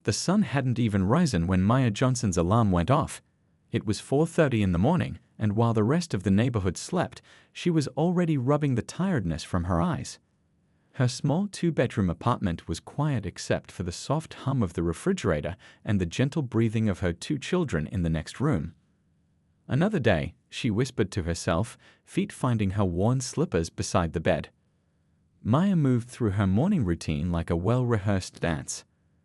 The sun hadn't even risen when Maya Johnson's alarm went off. It was 4:30 in the morning, and while the rest of the neighborhood slept, she was already rubbing the tiredness from her eyes. Her small two-bedroom apartment was quiet except for the soft hum of the refrigerator and the gentle breathing of her two children in the next room. "Another day," she whispered to herself, feet finding her worn slippers beside the bed. Maya moved through her morning routine like a well-rehearsed dance.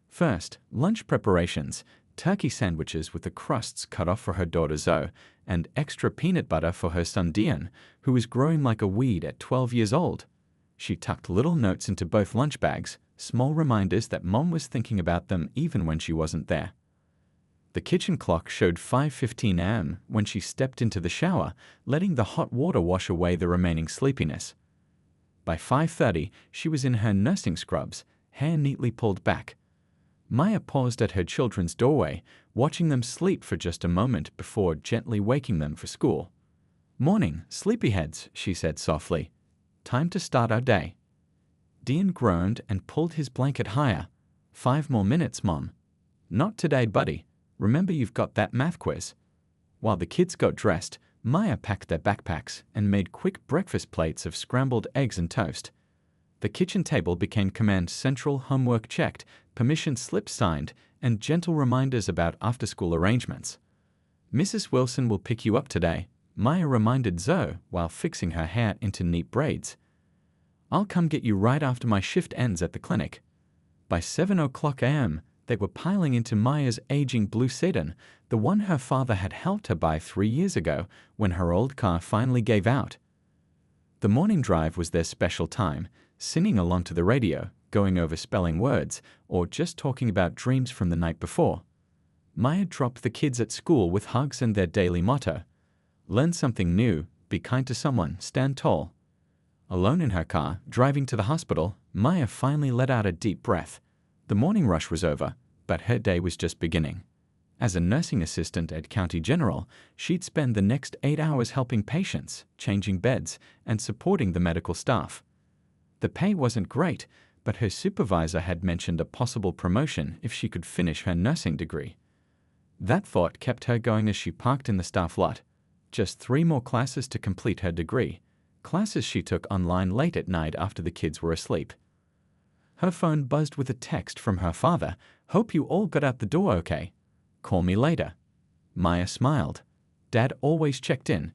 First, lunch preparations, turkey sandwiches with the crusts cut off for her daughter Zoe, and extra peanut butter for her son Dion, who was growing like a weed at 12 years old. She tucked little notes into both lunch bags, small reminders that Mom was thinking about them even when she wasn't there. The kitchen clock showed 5:15 a.m. when she stepped into the shower, letting the hot water wash away the remaining sleepiness. By 5:30, she was in her nursing scrubs, hair neatly pulled back. Maya paused at her children's doorway, watching them sleep for just a moment before gently waking them for school. "Morning, sleepyheads," she said softly. "Time to start our day." Dion groaned and pulled his blanket higher. "5 more minutes, Mom." "Not today, buddy. Remember you've got that math quiz." While the kids got dressed, Maya packed their backpacks and made quick breakfast plates of scrambled eggs and toast. The kitchen table became command central, homework checked, permission slips signed, and gentle reminders about after-school arrangements. "Mrs. Wilson will pick you up today," Maya reminded Zoe while fixing her hair into neat braids. "I'll come get you right after my shift ends at the clinic." By 7 a.m., they were piling into Maya's aging blue sedan, the one her father had helped her buy 3 years ago when her old car finally gave out. The morning drive was their special time, singing along to the radio, going over spelling words, or just talking about dreams from the night before. Maya dropped the kids at school with hugs and their daily motto: "Learn something new, be kind to someone, stand tall." Alone in her car, driving to the hospital, Maya finally let out a deep breath. The morning rush was over, but her day was just beginning. As a nursing assistant at County General, she'd spend the next 8 hours helping patients, changing beds, and supporting the medical staff. The pay wasn't great, but her supervisor had mentioned a possible promotion if she could finish her nursing degree. That thought kept her going as she parked in the staff lot. Just 3 more classes to complete her degree, classes she took online late at night after the kids were asleep. Her phone buzzed with a text from her father. "Hope you all got out the door okay. Call me later." Maya smiled. Dad always checked in.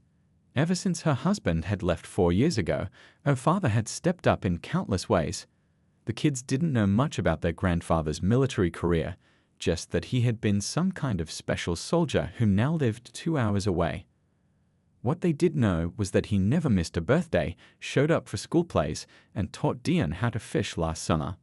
Ever since her husband had left 4 years ago, her father had stepped up in countless ways. The kids didn't know much about their grandfather's military career, just that he had been some kind of special soldier who now lived 2 hours away. What they did know was that he never missed a birthday, showed up for school plays, and taught Dion how to fish last summer.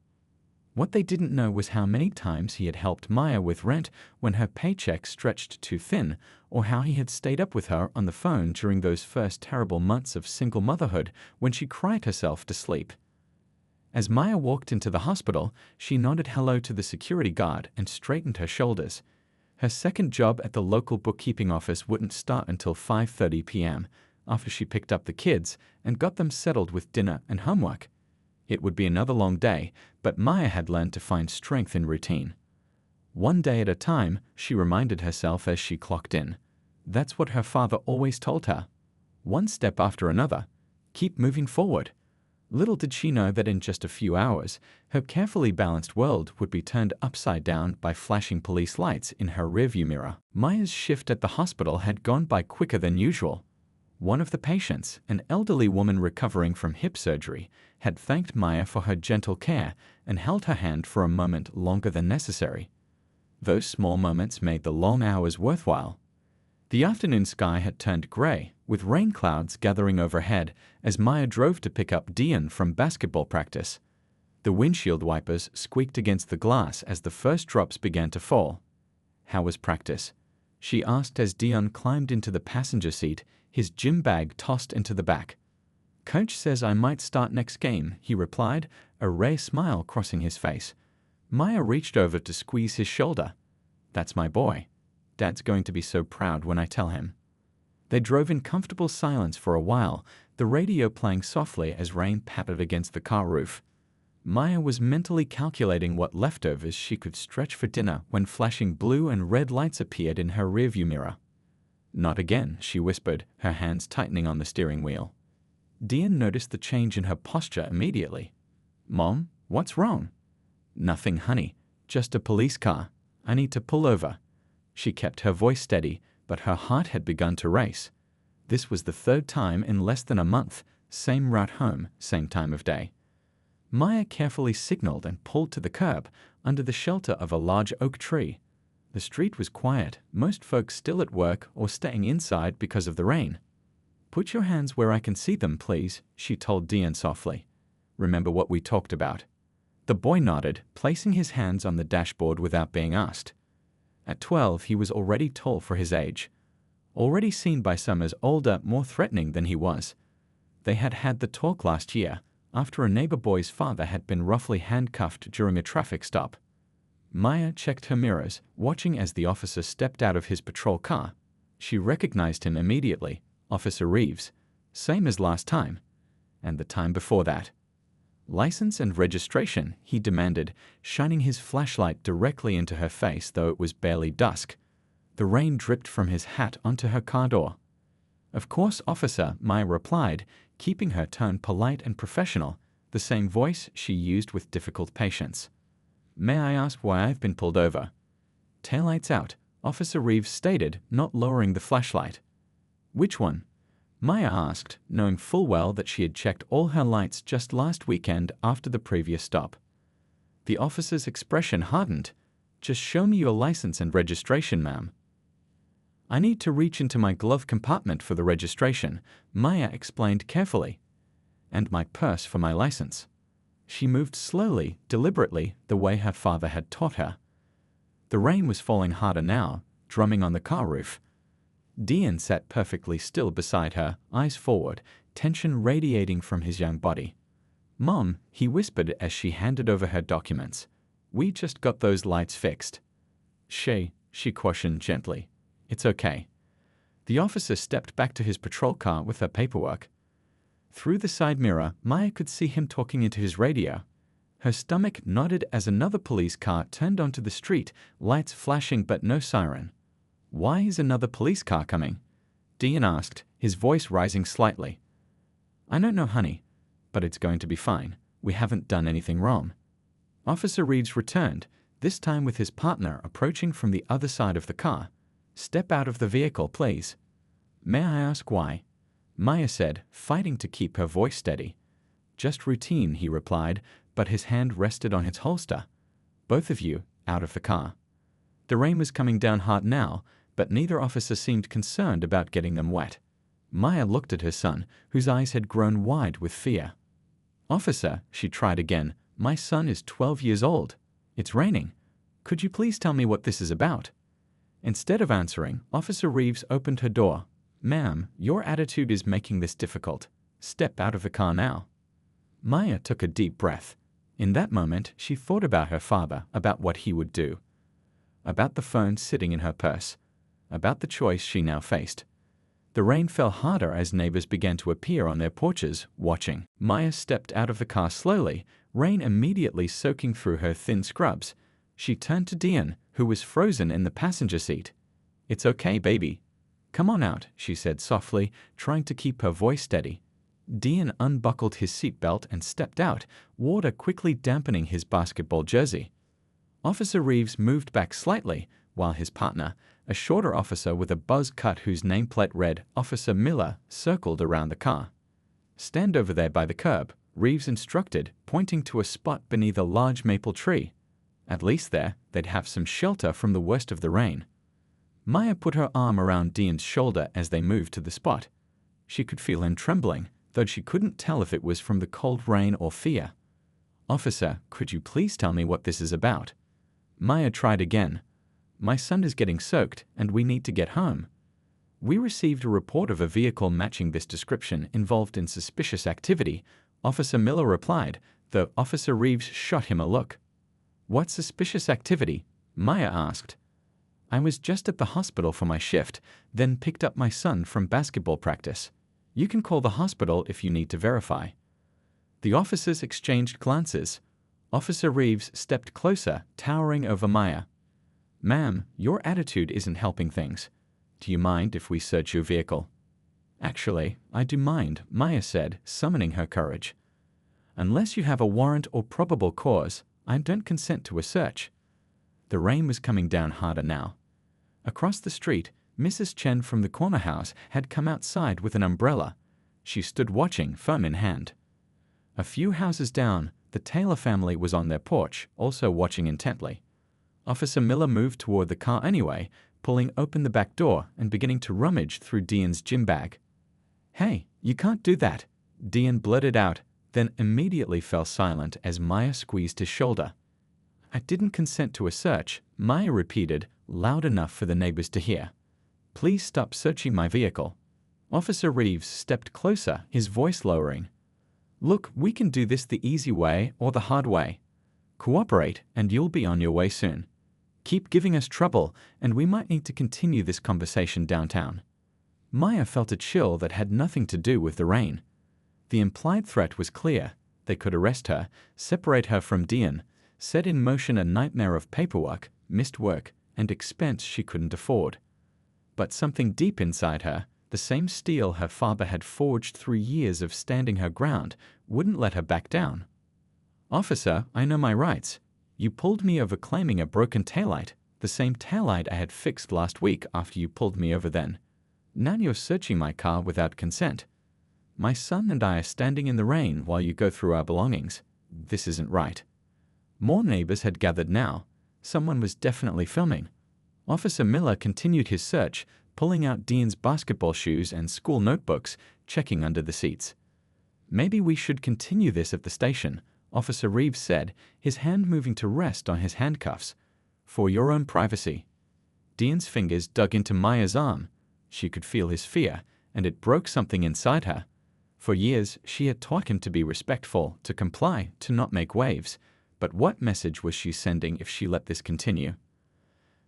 What they didn't know was how many times he had helped Maya with rent when her paycheck stretched too thin, or how he had stayed up with her on the phone during those first terrible months of single motherhood when she cried herself to sleep. As Maya walked into the hospital, she nodded hello to the security guard and straightened her shoulders. Her second job at the local bookkeeping office wouldn't start until 5:30 p.m., after she picked up the kids and got them settled with dinner and homework. It would be another long day, but Maya had learned to find strength in routine. One day at a time, she reminded herself as she clocked in. That's what her father always told her. One step after another. Keep moving forward. Little did she know that in just a few hours, her carefully balanced world would be turned upside down by flashing police lights in her rearview mirror. Maya's shift at the hospital had gone by quicker than usual. One of the patients, an elderly woman recovering from hip surgery, had thanked Maya for her gentle care and held her hand for a moment longer than necessary. Those small moments made the long hours worthwhile. The afternoon sky had turned gray, with rain clouds gathering overhead as Maya drove to pick up Dion from basketball practice. The windshield wipers squeaked against the glass as the first drops began to fall. "How was practice?" she asked as Dion climbed into the passenger seat, his gym bag tossed into the back. "Coach says I might start next game," he replied, a rare smile crossing his face. Maya reached over to squeeze his shoulder. "That's my boy. Dad's going to be so proud when I tell him." They drove in comfortable silence for a while, the radio playing softly as rain pattered against the car roof. Maya was mentally calculating what leftovers she could stretch for dinner when flashing blue and red lights appeared in her rearview mirror. "Not again," she whispered, her hands tightening on the steering wheel. Dian noticed the change in her posture immediately. "Mom, what's wrong?" "Nothing, honey. Just a police car. I need to pull over." She kept her voice steady, but her heart had begun to race. This was the third time in less than a month, same route home, same time of day. Maya carefully signaled and pulled to the curb, under the shelter of a large oak tree. The street was quiet, most folks still at work or staying inside because of the rain. "Put your hands where I can see them, please," she told Dian softly. "Remember what we talked about?" The boy nodded, placing his hands on the dashboard without being asked. At 12, he was already tall for his age, already seen by some as older, more threatening than he was. They had had the talk last year, after a neighbor boy's father had been roughly handcuffed during a traffic stop. Maya checked her mirrors, watching as the officer stepped out of his patrol car. She recognized him immediately, Officer Reeves, same as last time, and the time before that. "License and registration," he demanded, shining his flashlight directly into her face, though it was barely dusk. The rain dripped from his hat onto her car door. "Of course, officer," Maya replied, keeping her tone polite and professional, the same voice she used with difficult patience. "May I ask why I've been pulled over?" "Taillights out," Officer Reeves stated, not lowering the flashlight. "Which one?" Maya asked, knowing full well that she had checked all her lights just last weekend after the previous stop. The officer's expression hardened. "Just show me your license and registration, ma'am." "I need to reach into my glove compartment for the registration," Maya explained carefully, "and my purse for my license." She moved slowly, deliberately, the way her father had taught her. The rain was falling harder now, drumming on the car roof. Dian sat perfectly still beside her, eyes forward, tension radiating from his young body. "Mom," he whispered as she handed over her documents. "We just got those lights fixed." She cautioned gently. "It's okay." The officer stepped back to his patrol car with her paperwork. Through the side mirror, Maya could see him talking into his radio. Her stomach nodded as another police car turned onto the street, lights flashing but no siren. "Why is another police car coming?" Dian asked, his voice rising slightly. "I don't know, honey, but it's going to be fine. We haven't done anything wrong." Officer Reeves returned, this time with his partner approaching from the other side of the car. "Step out of the vehicle, please." "May I ask why?" Maya said, fighting to keep her voice steady. "Just routine," he replied, but his hand rested on its holster. "Both of you, out of the car." The rain was coming down hard now, but neither officer seemed concerned about getting them wet. Maya looked at her son, whose eyes had grown wide with fear. "Officer," she tried again, "my son is 12 years old. It's raining. Could you please tell me what this is about?" Instead of answering, Officer Reeves opened her door. "Ma'am, your attitude is making this difficult. Step out of the car now." Maya took a deep breath. In that moment, she thought about her father, about what he would do, about the phone sitting in her purse, about the choice she now faced. The rain fell harder as neighbors began to appear on their porches, watching. Maya stepped out of the car slowly, rain immediately soaking through her thin scrubs. She turned to Dian, who was frozen in the passenger seat. "It's okay, baby. Come on out," she said softly, trying to keep her voice steady. Dian unbuckled his seatbelt and stepped out, water quickly dampening his basketball jersey. Officer Reeves moved back slightly, while his partner, a shorter officer with a buzz cut whose nameplate read Officer Miller, circled around the car. "Stand over there by the curb," Reeves instructed, pointing to a spot beneath a large maple tree. At least there, they'd have some shelter from the worst of the rain. Maya put her arm around Dian's shoulder as they moved to the spot. She could feel him trembling, though she couldn't tell if it was from the cold rain or fear. "Officer, could you please tell me what this is about?" Maya tried again. "My son is getting soaked, and we need to get home." "We received a report of a vehicle matching this description involved in suspicious activity," Officer Miller replied, though Officer Reeves shot him a look. "What suspicious activity?" Maya asked. "I was just at the hospital for my shift, then picked up my son from basketball practice. You can call the hospital if you need to verify." The officers exchanged glances. Officer Reeves stepped closer, towering over Maya. "Ma'am, your attitude isn't helping things. Do you mind if we search your vehicle?" "Actually, I do mind," Maya said, summoning her courage. "Unless you have a warrant or probable cause, I don't consent to a search." The rain was coming down harder now. Across the street, Mrs. Chen from the corner house had come outside with an umbrella. She stood watching, phone in hand. A few houses down, the Taylor family was on their porch, also watching intently. Officer Miller moved toward the car anyway, pulling open the back door and beginning to rummage through Dean's gym bag. "Hey, you can't do that," Dean blurted out, then immediately fell silent as Maya squeezed his shoulder. "I didn't consent to a search," Maya repeated, loud enough for the neighbors to hear. "Please stop searching my vehicle." Officer Reeves stepped closer, his voice lowering. "Look, we can do this the easy way or the hard way. Cooperate, and you'll be on your way soon. Keep giving us trouble, and we might need to continue this conversation downtown." Maya felt a chill that had nothing to do with the rain. The implied threat was clear. They could arrest her, separate her from Dean, set in motion a nightmare of paperwork, missed work, and expense she couldn't afford. But something deep inside her, the same steel her father had forged through years of standing her ground, wouldn't let her back down. "Officer, I know my rights. You pulled me over claiming a broken taillight, the same taillight I had fixed last week after you pulled me over then. Now you're searching my car without consent. My son and I are standing in the rain while you go through our belongings. This isn't right." More neighbors had gathered now. Someone was definitely filming. Officer Miller continued his search, pulling out Dean's basketball shoes and school notebooks, checking under the seats. "Maybe we should continue this at the station," Officer Reeves said, his hand moving to rest on his handcuffs. "For your own privacy." Dean's fingers dug into Maya's arm. She could feel his fear, and it broke something inside her. For years, she had taught him to be respectful, to comply, to not make waves. But what message was she sending if she let this continue?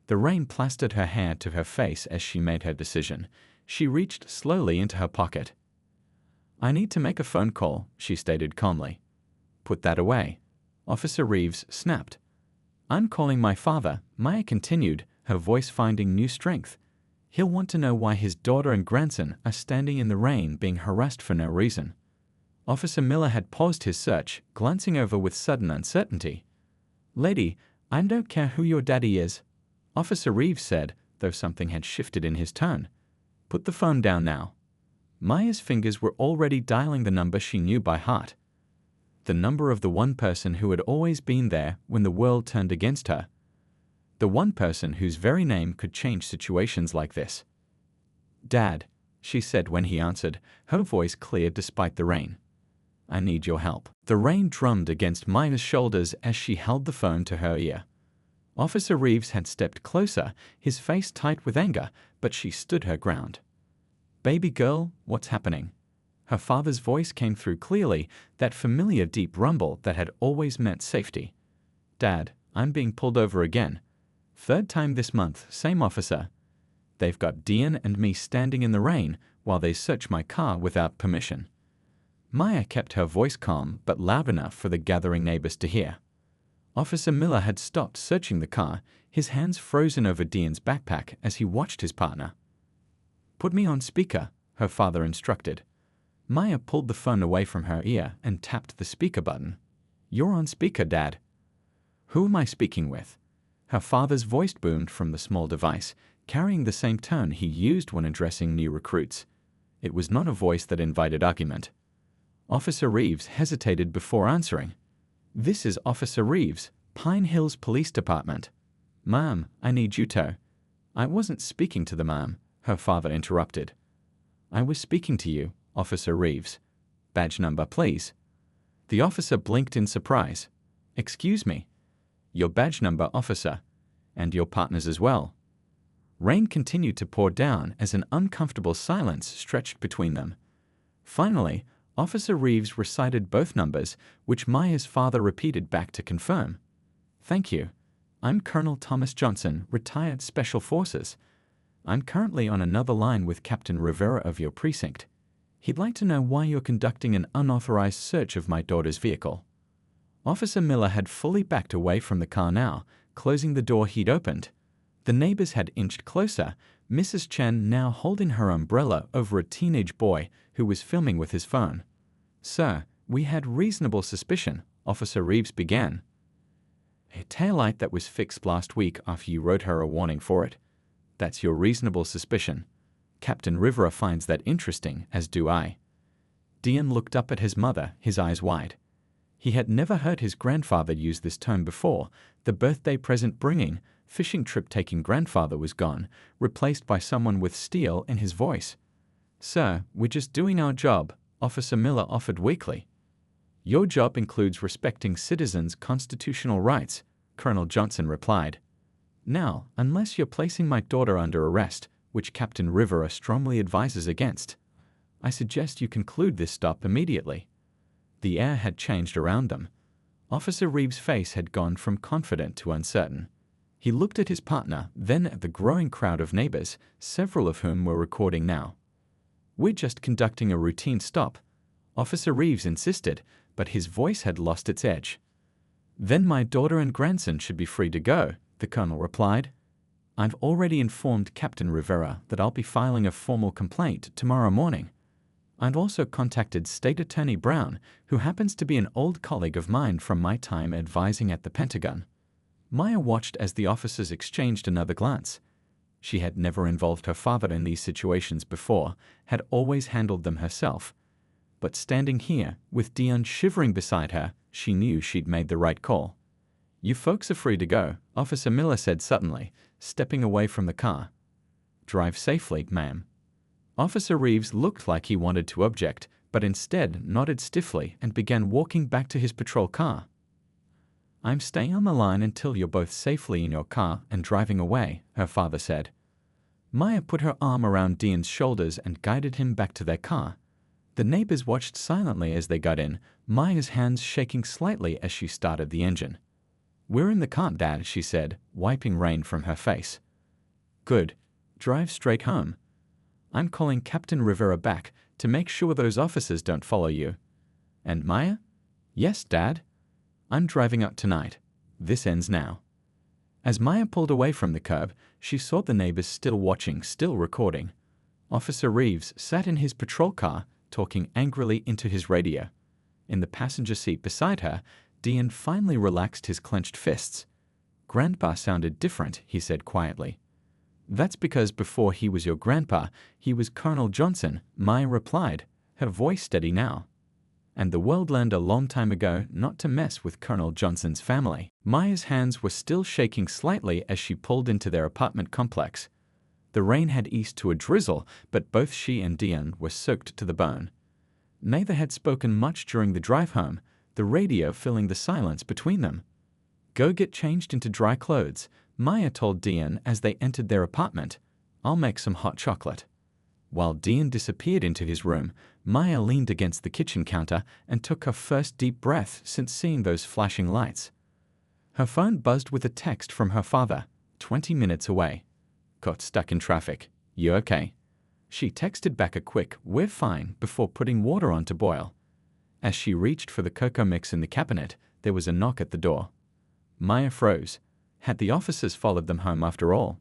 The rain plastered her hair to her face as she made her decision. She reached slowly into her pocket. "I need to make a phone call," she stated calmly. "Put that away," Officer Reeves snapped. "I'm calling my father," Maya continued, her voice finding new strength. "He'll want to know why his daughter and grandson are standing in the rain being harassed for no reason." Officer Miller had paused his search, glancing over with sudden uncertainty. "Lady, I don't care who your daddy is," Officer Reeves said, though something had shifted in his tone. "Put the phone down now." Maya's fingers were already dialing the number she knew by heart. The number of the one person who had always been there when the world turned against her. The one person whose very name could change situations like this. "Dad," she said when he answered, her voice clear despite the rain. "I need your help." The rain drummed against Maya's shoulders as she held the phone to her ear. Officer Reeves had stepped closer, his face tight with anger, but she stood her ground. "Baby girl, what's happening?" Her father's voice came through clearly, that familiar deep rumble that had always meant safety. "Dad, I'm being pulled over again. Third time this month, same officer. They've got Dean and me standing in the rain while they search my car without permission." Maya kept her voice calm but loud enough for the gathering neighbors to hear. Officer Miller had stopped searching the car, his hands frozen over Dean's backpack as he watched his partner. "Put me on speaker," her father instructed. Maya pulled the phone away from her ear and tapped the speaker button. "You're on speaker, Dad." "Who am I speaking with?" Her father's voice boomed from the small device, carrying the same tone he used when addressing new recruits. It was not a voice that invited argument. Officer Reeves hesitated before answering. "This is Officer Reeves, Pine Hills Police Department." "Ma'am, I need you to." "I wasn't speaking to the ma'am," her father interrupted. "I was speaking to you, Officer Reeves. Badge number, please." The officer blinked in surprise. "Excuse me." "Your badge number, officer. And your partner's as well." Rain continued to pour down as an uncomfortable silence stretched between them. Finally, Officer Reeves recited both numbers, which Maya's father repeated back to confirm. "Thank you. I'm Colonel Thomas Johnson, retired Special Forces. I'm currently on another line with Captain Rivera of your precinct. He'd like to know why you're conducting an unauthorized search of my daughter's vehicle." Officer Miller had fully backed away from the car now, closing the door he'd opened. The neighbors had inched closer, Mrs. Chen now holding her umbrella over a teenage boy who was filming with his phone. "Sir, we had reasonable suspicion," Officer Reeves began. "A taillight that was fixed last week after you wrote her a warning for it. That's your reasonable suspicion. Captain Rivera finds that interesting, as do I." Dion looked up at his mother, his eyes wide. He had never heard his grandfather use this tone before. The birthday present bringing, fishing trip taking grandfather was gone, replaced by someone with steel in his voice. "Sir, we're just doing our job," Officer Miller offered weakly. "Your job includes respecting citizens' constitutional rights," Colonel Johnson replied. "Now, unless you're placing my daughter under arrest, which Captain Rivera strongly advises against, I suggest you conclude this stop immediately." The air had changed around them. Officer Reeves' face had gone from confident to uncertain. He looked at his partner, then at the growing crowd of neighbors, several of whom were recording now. "We're just conducting a routine stop," Officer Reeves insisted, but his voice had lost its edge. "Then my daughter and grandson should be free to go," the colonel replied. "I've already informed Captain Rivera that I'll be filing a formal complaint tomorrow morning. I've also contacted State Attorney Brown, who happens to be an old colleague of mine from my time advising at the Pentagon." Maya watched as the officers exchanged another glance. She had never involved her father in these situations before, had always handled them herself. But standing here, with Dion shivering beside her, she knew she'd made the right call. "You folks are free to go," Officer Miller said suddenly, stepping away from the car. "Drive safely, ma'am." Officer Reeves looked like he wanted to object, but instead nodded stiffly and began walking back to his patrol car. "I'm staying on the line until you're both safely in your car and driving away," her father said. Maya put her arm around Dion's shoulders and guided him back to their car. The neighbors watched silently as they got in, Maya's hands shaking slightly as she started the engine. "We're in the car, Dad," she said, wiping rain from her face. "Good. Drive straight home. I'm calling Captain Rivera back to make sure those officers don't follow you." "And Maya?" "Yes, Dad. I'm driving up tonight. This ends now." As Maya pulled away from the curb, she saw the neighbors still watching, still recording. Officer Reeves sat in his patrol car, talking angrily into his radio. In the passenger seat beside her, Dion finally relaxed his clenched fists. "Grandpa sounded different," he said quietly. "That's because before he was your grandpa, he was Colonel Johnson," Maya replied, her voice steady now. "And the world learned a long time ago not to mess with Colonel Johnson's family." Maya's hands were still shaking slightly as she pulled into their apartment complex. The rain had eased to a drizzle, but both she and Dion were soaked to the bone. Neither had spoken much during the drive home, the radio filling the silence between them. "Go get changed into dry clothes," Maya told Dion as they entered their apartment. "I'll make some hot chocolate." While Dion disappeared into his room, Maya leaned against the kitchen counter and took her first deep breath since seeing those flashing lights. Her phone buzzed with a text from her father, 20 minutes away. "Got stuck in traffic. You okay?" She texted back a quick, "We're fine," before putting water on to boil. As she reached for the cocoa mix in the cabinet, there was a knock at the door. Maya froze. Had the officers followed them home after all?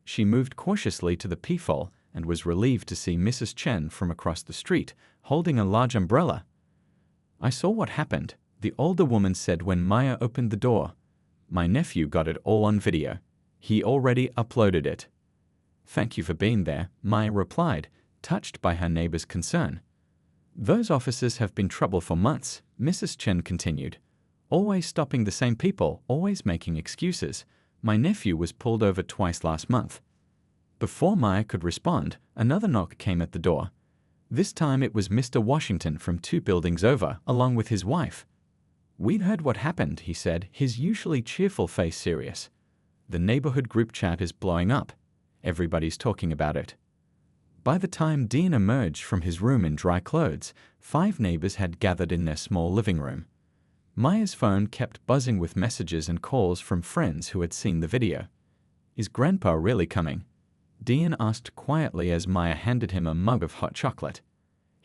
She moved cautiously to the peephole and was relieved to see Mrs. Chen from across the street, holding a large umbrella. "I saw what happened," the older woman said when Maya opened the door. "My nephew got it all on video. He already uploaded it." "Thank you for being there," Maya replied, touched by her neighbor's concern. "Those officers have been trouble for months," Mrs. Chen continued. "Always stopping the same people, always making excuses. My nephew was pulled over twice last month." Before Maya could respond, another knock came at the door. This time it was Mr. Washington from 2 buildings over, along with his wife. "We'd heard what happened," he said, his usually cheerful face serious. "The neighborhood group chat is blowing up. Everybody's talking about it." By the time Dean emerged from his room in dry clothes, 5 neighbors had gathered in their small living room. Maya's phone kept buzzing with messages and calls from friends who had seen the video. "Is Grandpa really coming?" Dean asked quietly as Maya handed him a mug of hot chocolate.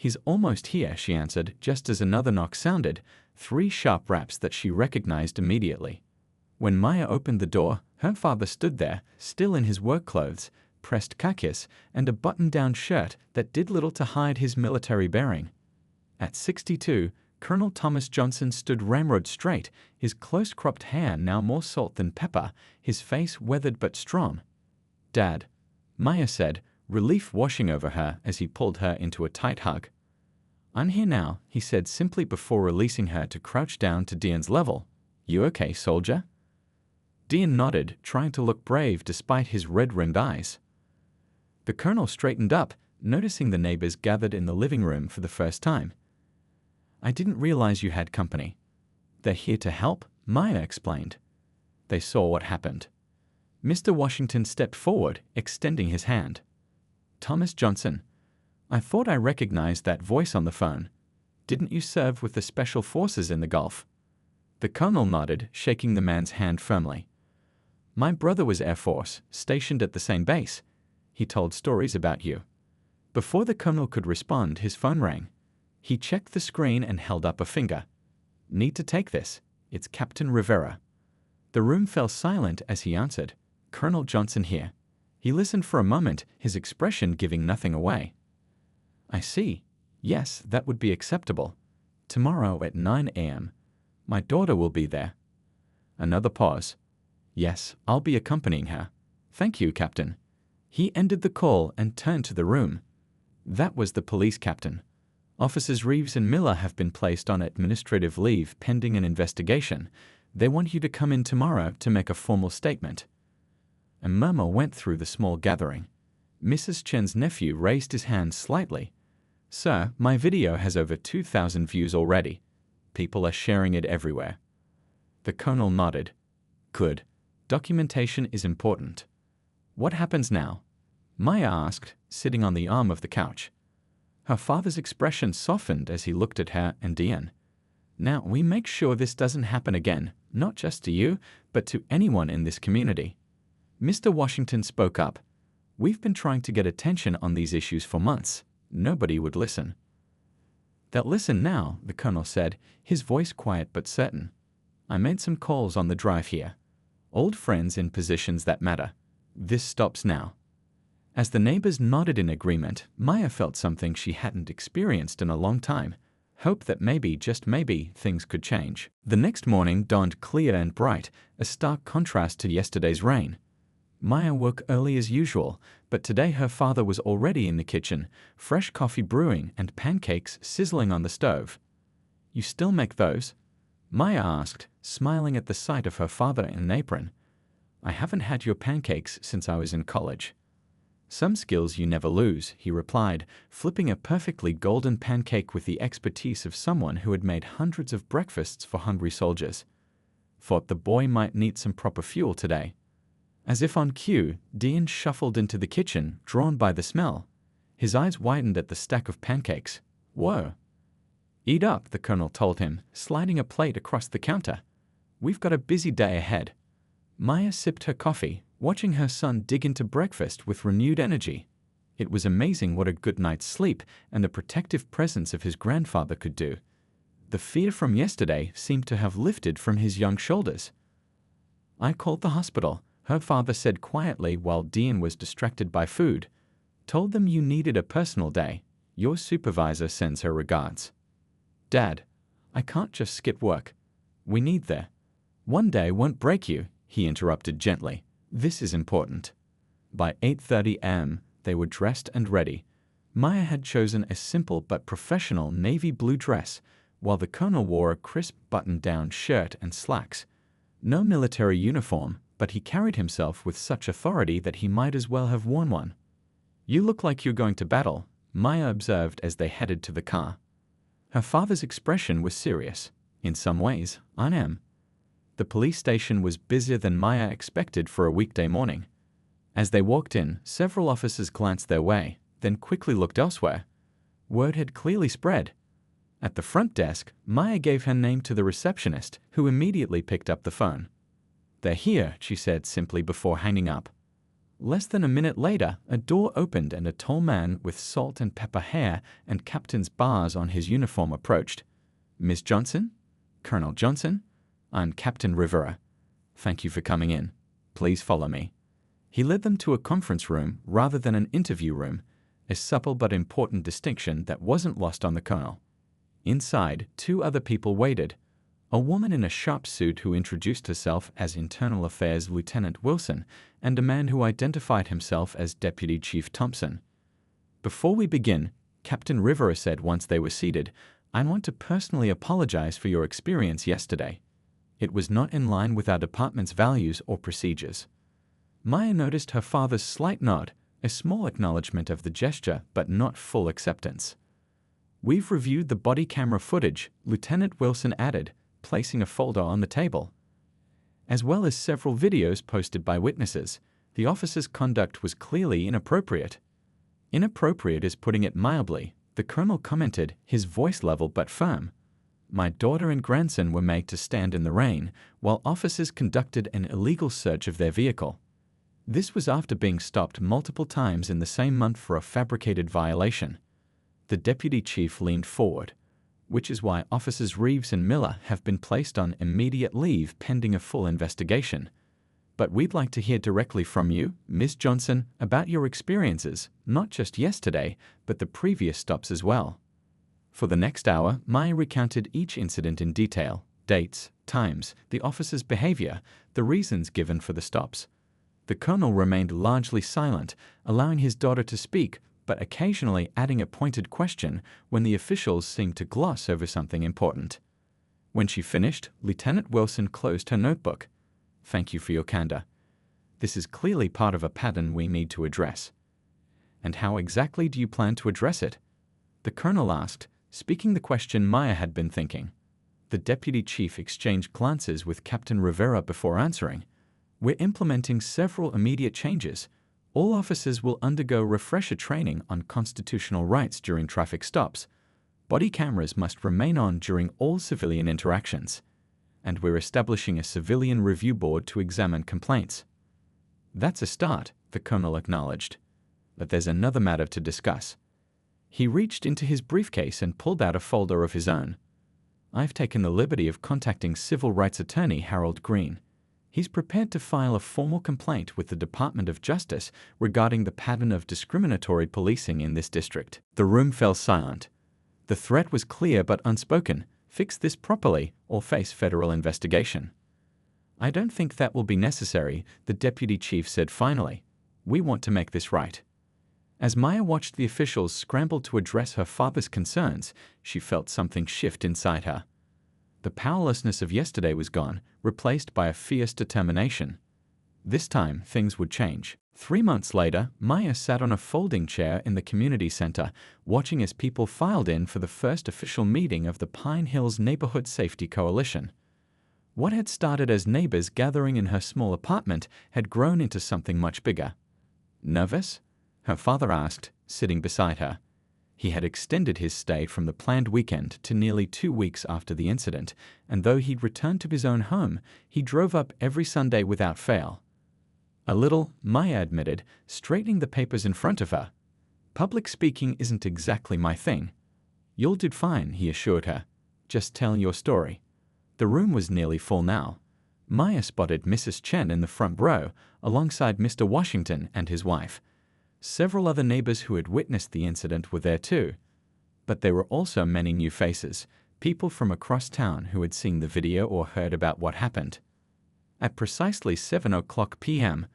"He's almost here," she answered, just as another knock sounded, 3 sharp raps that she recognized immediately. When Maya opened the door, her father stood there, still in his work clothes, pressed khakis, and a button-down shirt that did little to hide his military bearing. At 62, Colonel Thomas Johnson stood ramrod straight, his close-cropped hair now more salt than pepper, his face weathered but strong. "Dad," Maya said, relief washing over her as he pulled her into a tight hug. "I'm here now," he said simply before releasing her to crouch down to Dean's level. "You okay, soldier?" Dean nodded, trying to look brave despite his red-rimmed eyes. The colonel straightened up, noticing the neighbors gathered in the living room for the first time. "I didn't realize you had company." "They're here to help," Maya explained. They saw what happened. Mr. Washington stepped forward, extending his hand. "Thomas Johnson, I thought I recognized that voice on the phone. Didn't you serve with the Special Forces in the Gulf?" The colonel nodded, shaking the man's hand firmly. "My brother was Air Force, stationed at the same base. He told stories about you." Before the colonel could respond, his phone rang. He checked the screen and held up a finger. "Need to take this. It's Captain Rivera." The room fell silent as he answered. "Colonel Johnson here." He listened for a moment, his expression giving nothing away. "I see. Yes, that would be acceptable. Tomorrow at 9 a.m. My daughter will be there." Another pause. "Yes, I'll be accompanying her. Thank you, Captain." He ended the call and turned to the room. That was the police captain. "Officers Reeves and Miller have been placed on administrative leave pending an investigation. They want you to come in tomorrow to make a formal statement." A murmur went through the small gathering. Mrs. Chen's nephew raised his hand slightly. "Sir, my video has over 2,000 views already. People are sharing it everywhere." The colonel nodded. "Good. Documentation is important." "What happens now?" Maya asked, sitting on the arm of the couch. Her father's expression softened as he looked at her and Dean. "Now we make sure this doesn't happen again, not just to you, but to anyone in this community." Mr. Washington spoke up. "We've been trying to get attention on these issues for months. Nobody would listen." "They'll listen now," the colonel said, his voice quiet but certain. "I made some calls on the drive here. Old friends in positions that matter. This stops now." As the neighbors nodded in agreement, Maya felt something she hadn't experienced in a long time. Hope that maybe, just maybe, things could change. The next morning dawned clear and bright, a stark contrast to yesterday's rain. Maya woke early as usual, but today her father was already in the kitchen, fresh coffee brewing and pancakes sizzling on the stove. "You still make those?" Maya asked, smiling at the sight of her father in an apron. "I haven't had your pancakes since I was in college." "Some skills you never lose," he replied, flipping a perfectly golden pancake with the expertise of someone who had made hundreds of breakfasts for hungry soldiers. "Thought the boy might need some proper fuel today." As if on cue, Dean shuffled into the kitchen, drawn by the smell. His eyes widened at the stack of pancakes. "Whoa." "Eat up," the colonel told him, sliding a plate across the counter. "We've got a busy day ahead." Maya sipped her coffee, watching her son dig into breakfast with renewed energy. It was amazing what a good night's sleep and the protective presence of his grandfather could do. The fear from yesterday seemed to have lifted from his young shoulders. "I called the hospital," her father said quietly while Dean was distracted by food. "Told them you needed a personal day. Your supervisor sends her regards." "Dad, I can't just skip work. We need the—" "One day won't break you," he interrupted gently. "This is important." By 8:30 a.m., they were dressed and ready. Maya had chosen a simple but professional navy blue dress, while the colonel wore a crisp button-down shirt and slacks. No military uniform, but he carried himself with such authority that he might as well have worn one. "You look like you're going to battle," Maya observed as they headed to the car. Her father's expression was serious. "In some ways, I am." The police station was busier than Maya expected for a weekday morning. As they walked in, several officers glanced their way, then quickly looked elsewhere. Word had clearly spread. At the front desk, Maya gave her name to the receptionist, who immediately picked up the phone. "They're here," she said simply before hanging up. Less than a minute later, a door opened and a tall man with salt and pepper hair and captain's bars on his uniform approached. "Miss Johnson? Colonel Johnson? I'm Captain Rivera. Thank you for coming in. Please follow me." He led them to a conference room rather than an interview room, a subtle but important distinction that wasn't lost on the colonel. Inside, two other people waited. A woman in a sharp suit who introduced herself as Internal Affairs Lieutenant Wilson, and a man who identified himself as Deputy Chief Thompson. "Before we begin," Captain Rivera said once they were seated, "I want to personally apologize for your experience yesterday. It was not in line with our department's values or procedures." Maya noticed her father's slight nod, a small acknowledgement of the gesture, but not full acceptance. "We've reviewed the body camera footage," Lieutenant Wilson added, placing a folder on the table. "As well as several videos posted by witnesses. The officer's conduct was clearly inappropriate." "Inappropriate is putting it mildly," the colonel commented, his voice level but firm. "My daughter and grandson were made to stand in the rain, while officers conducted an illegal search of their vehicle. This was after being stopped multiple times in the same month for a fabricated violation." The deputy chief leaned forward. "Which is why Officers Reeves and Miller have been placed on immediate leave pending a full investigation. But we'd like to hear directly from you, Ms. Johnson, about your experiences, not just yesterday, but the previous stops as well." For the next hour, Maya recounted each incident in detail: dates, times, the officer's behavior, the reasons given for the stops. The colonel remained largely silent, allowing his daughter to speak, but occasionally adding a pointed question when the officials seemed to gloss over something important. When she finished, Lieutenant Wilson closed her notebook. "Thank you for your candor. This is clearly part of a pattern we need to address." "And how exactly do you plan to address it?" the colonel asked, speaking the question Maya had been thinking. The deputy chief exchanged glances with Captain Rivera before answering. "We're implementing several immediate changes. All officers will undergo refresher training on constitutional rights during traffic stops. Body cameras must remain on during all civilian interactions. And we're establishing a civilian review board to examine complaints." "That's a start," the colonel acknowledged. "But there's another matter to discuss." He reached into his briefcase and pulled out a folder of his own. "I've taken the liberty of contacting civil rights attorney Harold Green. He's prepared to file a formal complaint with the Department of Justice regarding the pattern of discriminatory policing in this district." The room fell silent. The threat was clear but unspoken: fix this properly or face federal investigation. "I don't think that will be necessary," the deputy chief said finally. "We want to make this right." As Maya watched the officials scramble to address her father's concerns, she felt something shift inside her. The powerlessness of yesterday was gone, replaced by a fierce determination. This time, things would change. 3 months later, Maya sat on a folding chair in the community center, watching as people filed in for the first official meeting of the Pine Hills Neighborhood Safety Coalition. What had started as neighbors gathering in her small apartment had grown into something much bigger. "Nervous?" her father asked, sitting beside her. He had extended his stay from the planned weekend to nearly 2 weeks after the incident, and though he'd returned to his own home, he drove up every Sunday without fail. "A little," Maya admitted, straightening the papers in front of her. "Public speaking isn't exactly my thing." "You'll do fine," he assured her. "Just tell your story." The room was nearly full now. Maya spotted Mrs. Chen in the front row, alongside Mr. Washington and his wife. Several other neighbors who had witnessed the incident were there too. But there were also many new faces, people from across town who had seen the video or heard about what happened. At precisely 7:00 p.m.,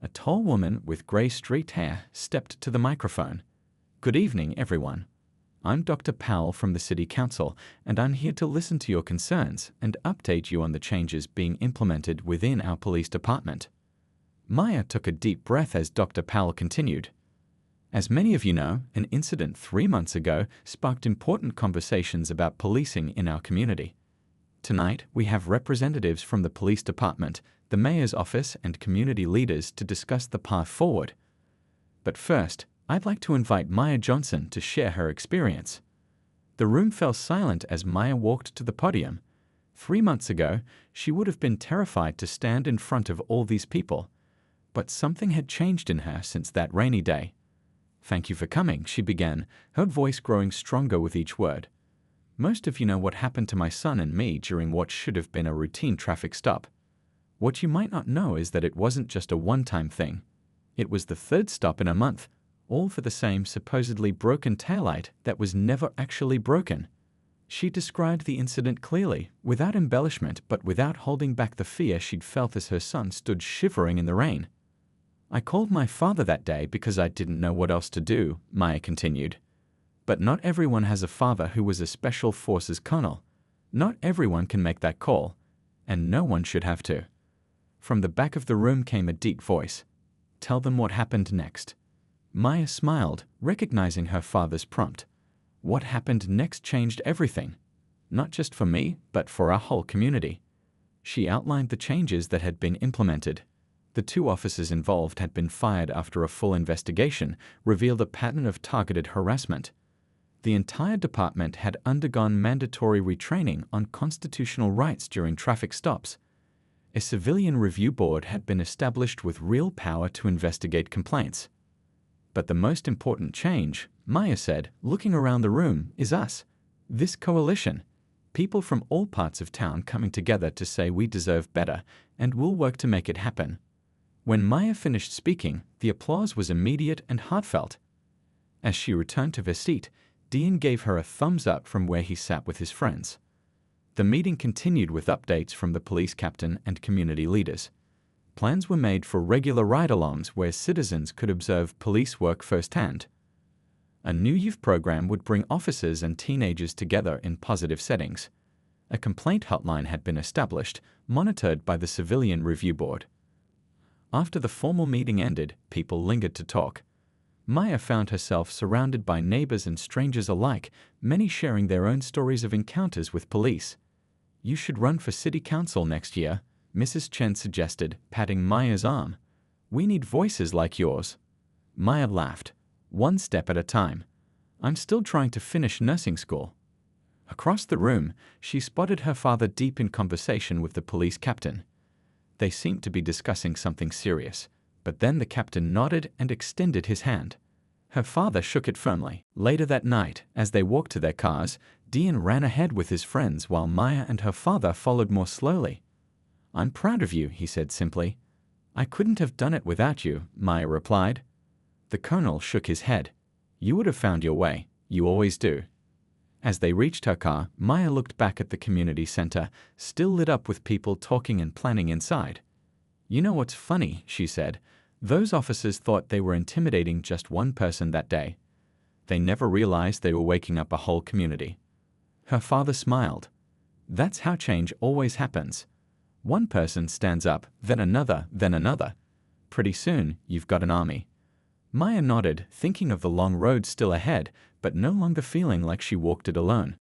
a tall woman with gray streaked hair stepped to the microphone. "Good evening, everyone. I'm Dr. Powell from the City Council, and I'm here to listen to your concerns and update you on the changes being implemented within our police department." Maya took a deep breath as Dr. Powell continued. "As many of you know, an incident 3 months ago sparked important conversations about policing in our community. Tonight, we have representatives from the police department, the mayor's office, and community leaders to discuss the path forward. But first, I'd like to invite Maya Johnson to share her experience." The room fell silent as Maya walked to the podium. 3 months ago, she would have been terrified to stand in front of all these people. But something had changed in her since that rainy day. "Thank you for coming," she began, her voice growing stronger with each word. "Most of you know what happened to my son and me during what should have been a routine traffic stop. What you might not know is that it wasn't just a one-time thing. It was the third stop in a month, all for the same supposedly broken taillight that was never actually broken." She described the incident clearly, without embellishment but without holding back the fear she'd felt as her son stood shivering in the rain. "I called my father that day because I didn't know what else to do," Maya continued. "But not everyone has a father who was a Special Forces colonel. Not everyone can make that call, and no one should have to." From the back of the room came a deep voice. "Tell them what happened next." Maya smiled, recognizing her father's prompt. What happened next changed everything. Not just for me, but for our whole community. She outlined the changes that had been implemented. The 2 officers involved had been fired after a full investigation revealed a pattern of targeted harassment. The entire department had undergone mandatory retraining on constitutional rights during traffic stops. A civilian review board had been established with real power to investigate complaints. But the most important change, Maya said, looking around the room, is us. This coalition. People from all parts of town coming together to say we deserve better, and we'll work to make it happen. When Maya finished speaking, the applause was immediate and heartfelt. As she returned to her seat, Dean gave her a thumbs up from where he sat with his friends. The meeting continued with updates from the police captain and community leaders. Plans were made for regular ride-alongs where citizens could observe police work firsthand. A new youth program would bring officers and teenagers together in positive settings. A complaint hotline had been established, monitored by the Civilian Review Board. After the formal meeting ended, people lingered to talk. Maya found herself surrounded by neighbors and strangers alike, many sharing their own stories of encounters with police. "You should run for city council next year," Mrs. Chen suggested, patting Maya's arm. "We need voices like yours." Maya laughed. "One step at a time. I'm still trying to finish nursing school." Across the room, she spotted her father deep in conversation with the police captain. They seemed to be discussing something serious, but then the captain nodded and extended his hand. Her father shook it firmly. Later that night, as they walked to their cars, Dean ran ahead with his friends while Maya and her father followed more slowly. "I'm proud of you," he said simply. "I couldn't have done it without you," Maya replied. The colonel shook his head. "You would have found your way. You always do." As they reached her car, Maya looked back at the community center, still lit up with people talking and planning inside. "You know what's funny," she said. "Those officers thought they were intimidating just one person that day. They never realized they were waking up a whole community." Her father smiled. "That's how change always happens. One person stands up, then another, then another. Pretty soon, you've got an army." Maya nodded, thinking of the long road still ahead, but no longer feeling like she walked it alone.